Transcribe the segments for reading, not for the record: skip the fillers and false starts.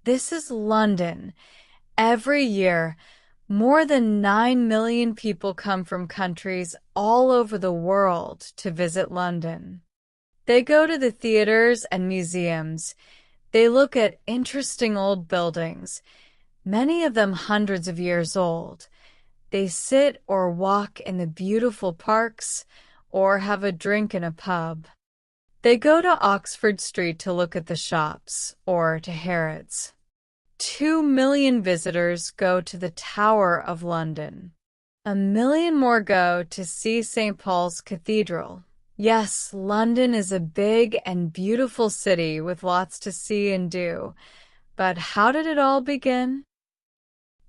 This is London. Every year, more than 9 million people come from countries all over the world to visit London. They go to the theaters and museums. They look at interesting old buildings, many of them hundreds of years old. They sit or walk in the beautiful parks or have a drink in a pub. They go to Oxford Street to look at the shops or to Harrods. 2 million visitors go to the Tower of London. 1 million more go to see St. Paul's Cathedral. Yes, London is a big and beautiful city with lots to see and do. But how did it all begin?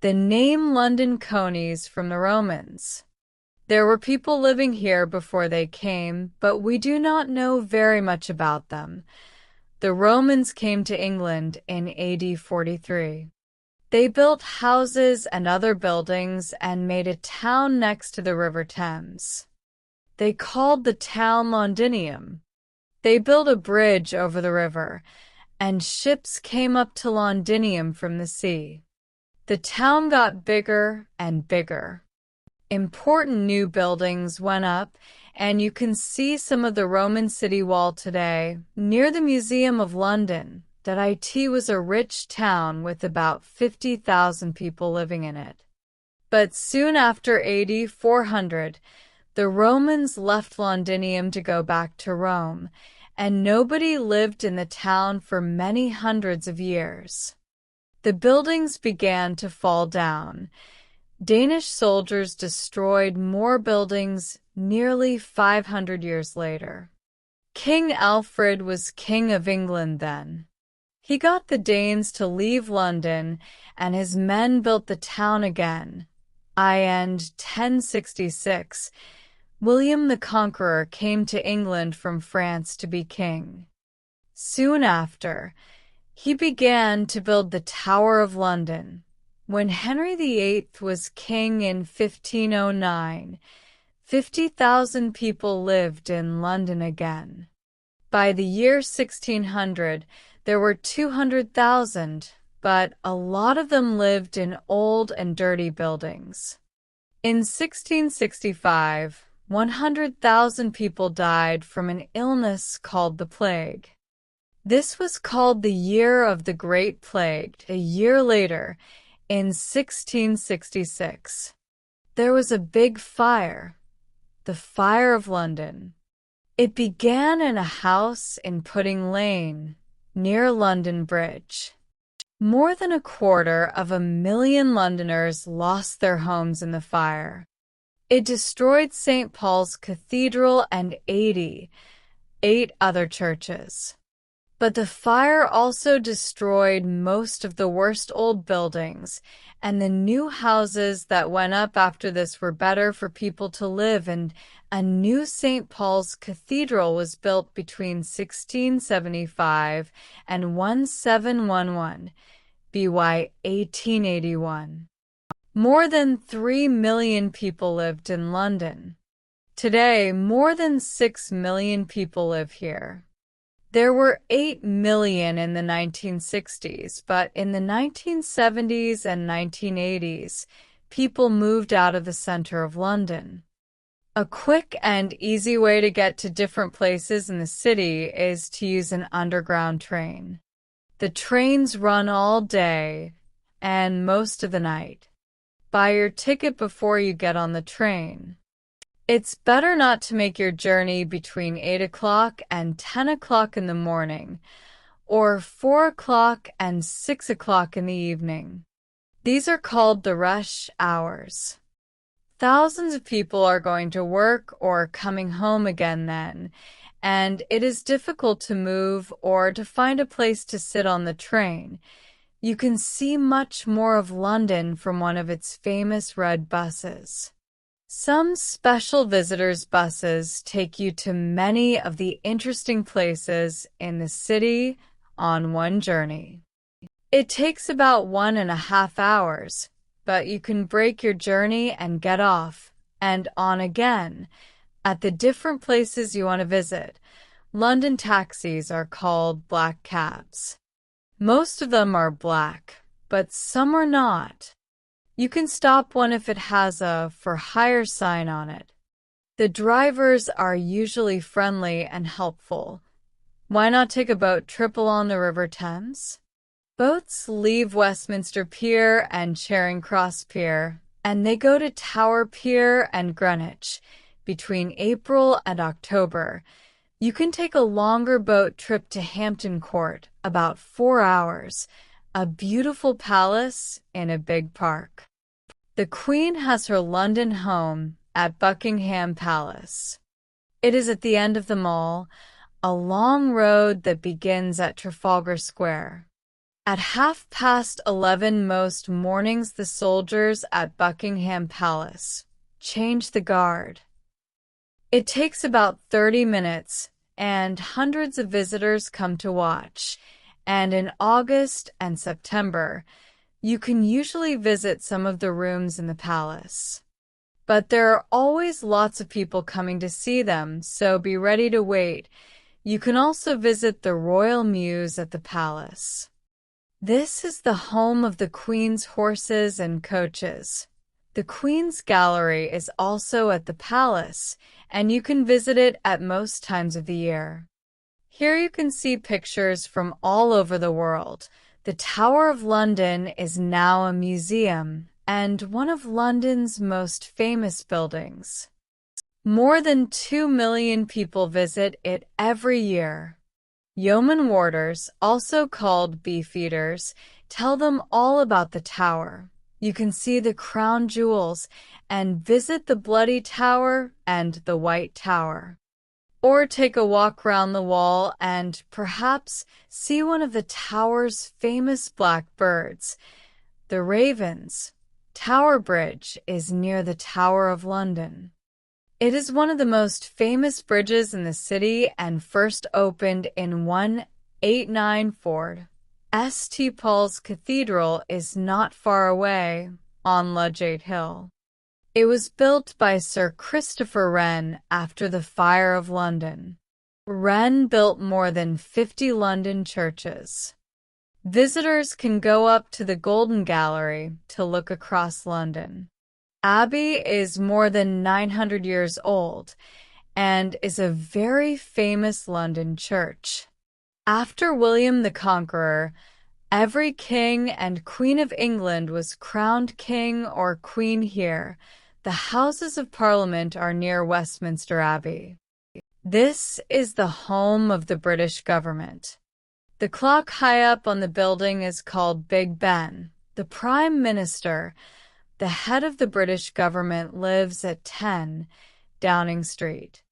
The name London conies from the Romans. There were people living here before they came, but we do not know very much about them. The Romans came to England in AD 43. They built houses and other buildings and made a town next to the River Thames. They called the town Londinium. They built a bridge over the river, and ships came up to Londinium from the sea. The town got bigger and bigger. Important new buildings went up, and you can see some of the Roman city wall today near the Museum of London. That it was a rich town with about 50,000 people living in it. But soon after AD 400, the Romans left Londinium to go back to Rome, and nobody lived in the town for many hundreds of years. The buildings began to fall down. Danish soldiers destroyed more buildings nearly 500 years later. King Alfred was King of England then. He got the Danes to leave London, and his men built the town again. In 1066, William the Conqueror came to England from France to be king. Soon after, he began to build the Tower of London. When Henry VIII was king in 1509, 50,000 people lived in London again. By the year 1600, there were 200,000, but a lot of them lived in old and dirty buildings. In 1665, 100,000 people died from an illness called the plague. This was called the Year of the Great Plague. A year later, in 1666, there was a big fire, the Fire of London. It began in a house in Pudding Lane, near London Bridge. More than 250,000 Londoners lost their homes in the fire. It destroyed St. Paul's Cathedral and 88 other churches. But the fire also destroyed most of the worst old buildings, and the new houses that went up after this were better for people to live in. A new St. Paul's Cathedral was built between 1675 and 1711, BY 1881. More than 3 million people lived in London. Today, more than 6 million people live here. There were 8 million in the 1960s, but in the 1970s and 1980s, people moved out of the center of London. A quick and easy way to get to different places in the city is to use an underground train. The trains run all day and most of the night. Buy your ticket before you get on the train. It's better not to make your journey between 8 o'clock and 10 o'clock in the morning, or 4 o'clock and 6 o'clock in the evening. These are called the rush hours. Thousands of people are going to work or coming home again then, and it is difficult to move or to find a place to sit on the train. You can see much more of London from one of its famous red buses. Some special visitors' buses take you to many of the interesting places in the city on one journey. It takes about 1.5 hours, but you can break your journey and get off and on again at the different places you want to visit. London taxis are called black cabs. Most of them are black, but some are not. You can stop one if it has a "For Hire" sign on it. The drivers are usually friendly and helpful. Why not take a boat trip along the River Thames? Boats leave Westminster Pier and Charing Cross Pier, and they go to Tower Pier and Greenwich between April and October. You can take a longer boat trip to Hampton Court, about 4 hours, a beautiful palace in a big park. The Queen has her London home at Buckingham Palace. It is at the end of the Mall, a long road that begins at Trafalgar Square. At 11:30 most mornings, the soldiers at Buckingham Palace change the guard. It takes about 30 minutes, and hundreds of visitors come to watch. And in August and September, you can usually visit some of the rooms in the palace. But there are always lots of people coming to see them, so be ready to wait. You can also visit the Royal Mews at the palace. This is the home of the Queen's horses and coaches. The Queen's Gallery is also at the palace, and you can visit it at most times of the year. Here you can see pictures from all over the world. The Tower of London is now a museum and one of London's most famous buildings. More than 2 million people visit it every year. Yeoman warders, also called beefeaters, tell them all about the tower. You can see the crown jewels and visit the Bloody Tower and the White Tower. Or take a walk round the wall and perhaps see one of the tower's famous black birds, the ravens. Tower Bridge is near the Tower of London. It is one of the most famous bridges in the city and first opened in 1894. St. Paul's Cathedral is not far away, on Ludgate Hill. It was built by Sir Christopher Wren after the Fire of London. Wren built more than 50 London churches. Visitors can go up to the Golden Gallery to look across London. Abbey is more than 900 years old and is a very famous London church. After William the Conqueror, every king and queen of England was crowned king or queen here. The Houses of Parliament are near Westminster Abbey. This is the home of the British government. The clock high up on the building is called Big Ben. The Prime Minister, the head of the British government, lives at 10 Downing Street.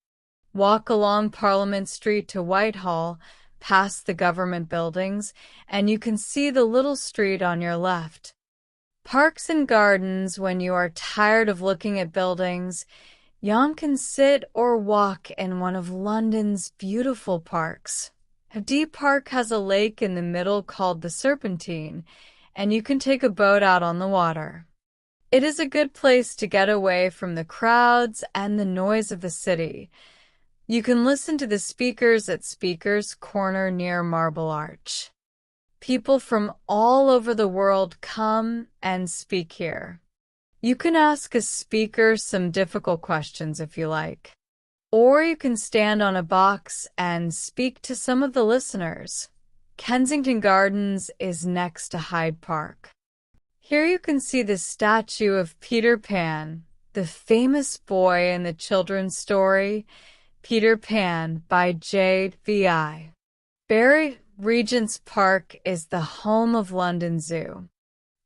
Walk along Parliament Street to Whitehall, past the government buildings, and you can see the little street on your left. Parks and gardens. When you are tired of looking at buildings, you can sit or walk in one of London's beautiful parks. Hyde Park has a lake in the middle called the Serpentine, and you can take a boat out on the water. It is a good place to get away from the crowds and the noise of the city. You can listen to the speakers at Speaker's Corner near Marble Arch. People from all over the world come and speak here. You can ask a speaker some difficult questions if you like. Or you can stand on a box and speak to some of the listeners. Kensington Gardens is next to Hyde Park. Here you can see the statue of Peter Pan, the famous boy in the children's story, Peter Pan by J.V.I. Bury Regent's Park is the home of London Zoo.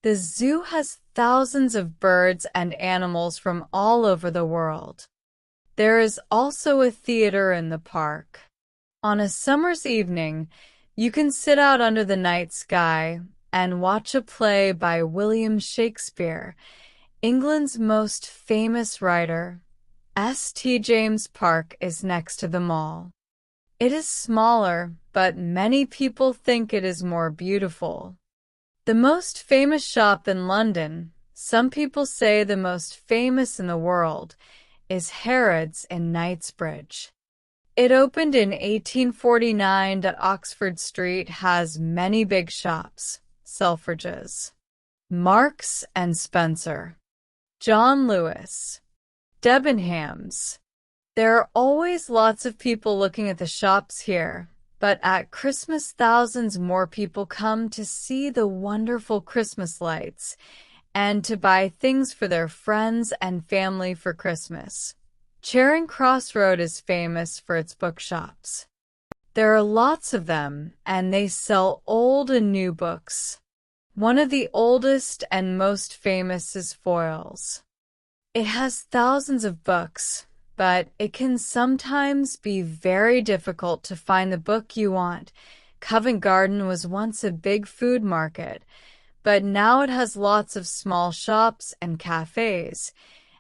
The zoo has thousands of birds and animals from all over the world. There is also a theater in the park. On a summer's evening, you can sit out under the night sky and watch a play by William Shakespeare, England's most famous writer. St. James Park is next to the mall. It is smaller, but many people think it is more beautiful. The most famous shop in London, some people say the most famous in the world, is Harrods in Knightsbridge. It opened in 1849 that Oxford Street has many big shops, Selfridges, Marks and Spencer, John Lewis, Debenhams. There are always lots of people looking at the shops here, but at Christmas thousands more people come to see the wonderful Christmas lights and to buy things for their friends and family for Christmas. Charing Cross Road is famous for its bookshops. There are lots of them, and they sell old and new books. One of the oldest and most famous is Foyle's. It has thousands of books, but it can sometimes be very difficult to find the book you want. Covent Garden was once a big food market, but now it has lots of small shops and cafes,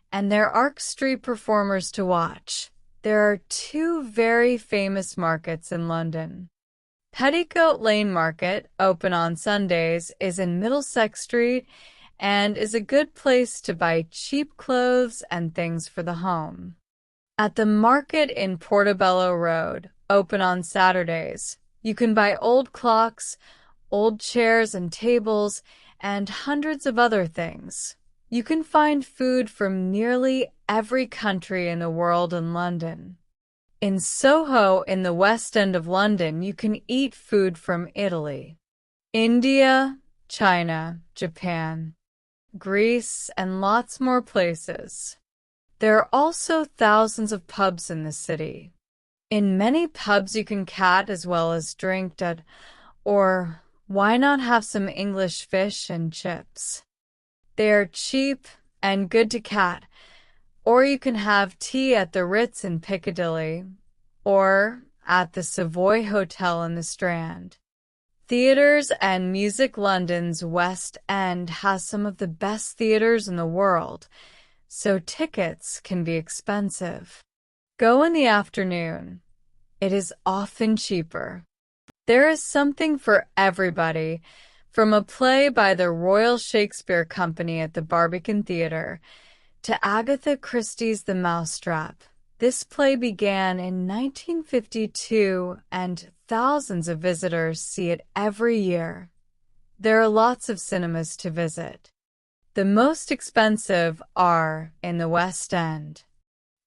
and there are street performers to watch. There are two very famous markets in London. Petticoat Lane Market, open on Sundays, is in Middlesex Street and is a good place to buy cheap clothes and things for the home. At the market in Portobello Road, open on Saturdays, you can buy old clocks, old chairs and tables, and hundreds of other things. You can find food from nearly every country in the world in London. In Soho, in the West End of London, you can eat food from Italy, India, China, Japan, Greece, and lots more places. There are also thousands of pubs in the city. In many pubs you can cat as well as drink, or why not have some English fish and chips? They are cheap and good to cat, or you can have tea at the Ritz in Piccadilly, or at the Savoy Hotel in the Strand. Theatres and Music London's West End has some of the best theatres in the world, so tickets can be expensive. Go in the afternoon. It is often cheaper. There is something for everybody, from a play by the Royal Shakespeare Company at the Barbican Theatre to Agatha Christie's The Mousetrap. This play began in 1952, and thousands of visitors see it every year. There are lots of cinemas to visit. The most expensive are in the West End,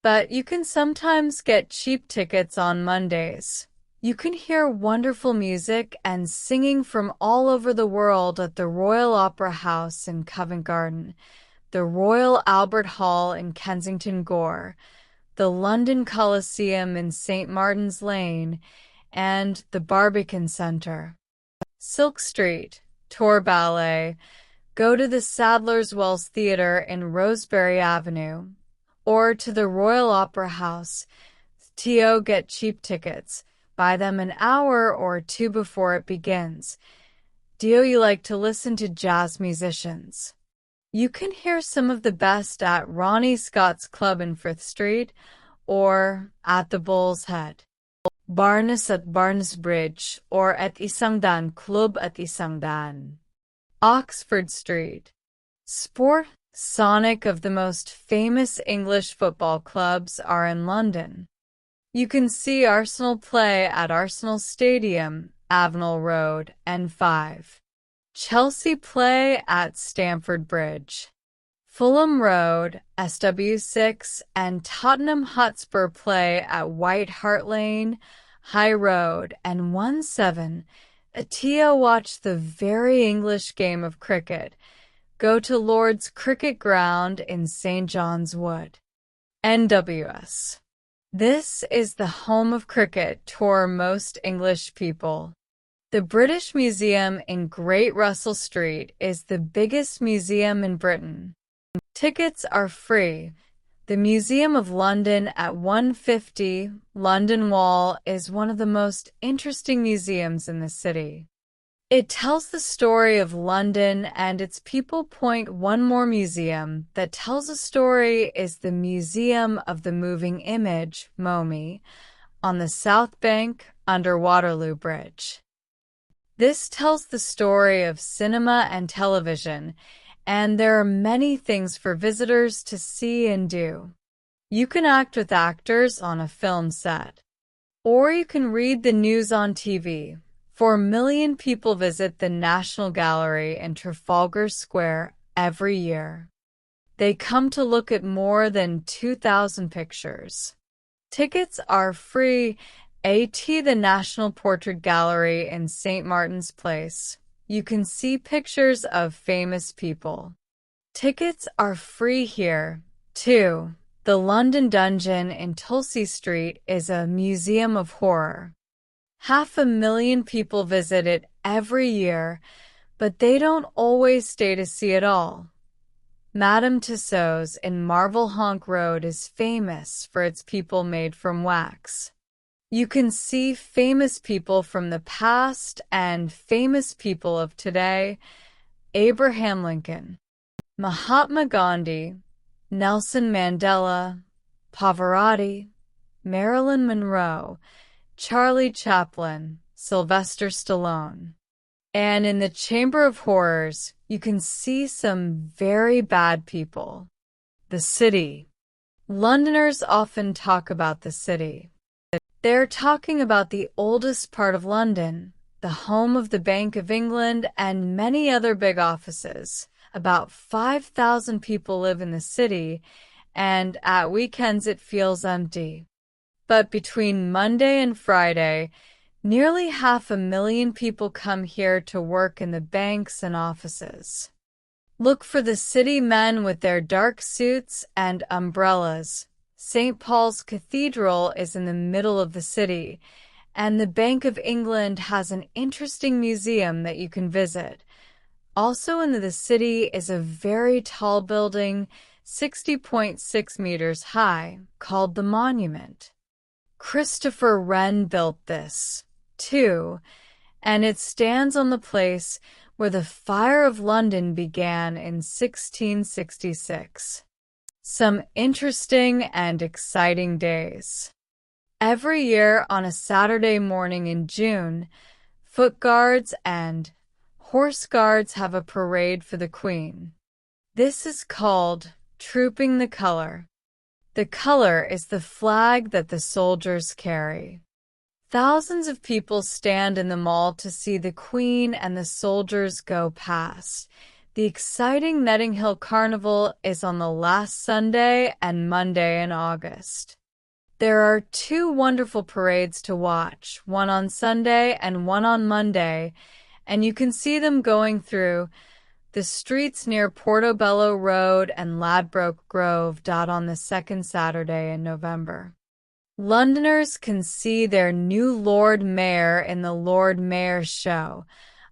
but you can sometimes get cheap tickets on Mondays. You can hear wonderful music and singing from all over the world at the Royal Opera House in Covent Garden, the Royal Albert Hall in Kensington Gore, the London Coliseum in St. Martin's Lane, and the Barbican Centre. Silk Street, Tor Ballet. Go to the Sadler's Wells Theatre in Rosebery Avenue, or to the Royal Opera House. Get cheap tickets. Buy them an hour or two before it begins. You like to listen to jazz musicians? You can hear some of the best at Ronnie Scott's Club in Frith Street or at the Bull's Head. Barnes at Barnes Bridge or at Isangdan Club at Isangdan. Oxford Street. Sport Sonic of the most famous English football clubs are in London. You can see Arsenal play at Arsenal Stadium, Avenel Road, N5. Chelsea play at Stamford Bridge. Fulham Road, SW6, and Tottenham Hotspur play at White Hart Lane, High Road, and 17. Watch the very English game of cricket. Go to Lord's Cricket Ground in St. John's Wood. NWS. This is the home of cricket to most English people. The British Museum in Great Russell Street is the biggest museum in Britain. Tickets are free. The Museum of London at 150 London Wall is one of the most interesting museums in the city. It tells the story of London and its people. One more museum that tells a story is the Museum of the Moving Image, MoMI, on the South Bank under Waterloo Bridge. This tells the story of cinema and television, and there are many things for visitors to see and do. You can act with actors on a film set. Or you can read the news on TV. 4 million people visit the National Gallery in Trafalgar Square every year. They come to look at more than 2,000 pictures. Tickets are free at the National Portrait Gallery in St. Martin's Place. You can see pictures of famous people. Tickets are free here, too. The London Dungeon in Tulsey Street is a museum of horror. 500,000 people visit it every year, but they don't always stay to see it all. Madame Tussauds in Marble Honk Road is famous for its people made from wax. You can see famous people from the past and famous people of today: Abraham Lincoln, Mahatma Gandhi, Nelson Mandela, Pavarotti, Marilyn Monroe, Charlie Chaplin, Sylvester Stallone. And in the Chamber of Horrors, you can see some very bad people. The city. Londoners often talk about the city. They're talking about the oldest part of London, the home of the Bank of England and many other big offices. About 5,000 people live in the city, and at weekends it feels empty. But between Monday and Friday, nearly 500,000 people come here to work in the banks and offices. Look for the city men with their dark suits and umbrellas. St. Paul's Cathedral is in the middle of the city, and the Bank of England has an interesting museum that you can visit. Also in the city is a very tall building, 60.6 meters high, called the Monument. Christopher Wren built this, too, and it stands on the place where the Fire of London began in 1666. Some interesting and exciting days. Every year on a Saturday morning in June, Foot Guards and Horse Guards have a parade for the Queen. This is called Trooping the Colour. The colour is the flag that the soldiers carry. Thousands of people stand in the mall to see the Queen and the soldiers go past. The exciting Netting Hill Carnival is on the last Sunday and Monday in August. There are 2 wonderful parades to watch, one on Sunday and one on Monday, and you can see them going through the streets near Portobello Road and Ladbroke Grove on the second Saturday in November. Londoners can see their new Lord Mayor in the Lord Mayor's Show,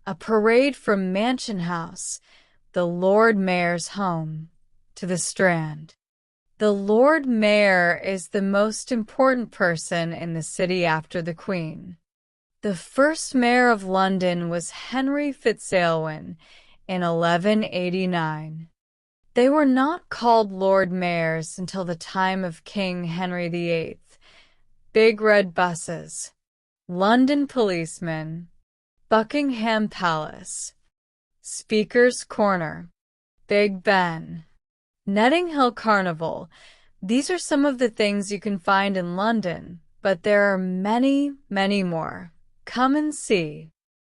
a parade from Mansion House, the Lord Mayor's home, to the Strand. The Lord Mayor is the most important person in the city after the Queen. The first mayor of London was Henry Fitzaylwin in 1189. They were not called Lord Mayors until the time of King Henry VIII. Big red buses, London policemen, Buckingham Palace, Speaker's Corner, Big Ben, Netting Hill Carnival. These are some of the things you can find in London, but there are many, many more. Come and see.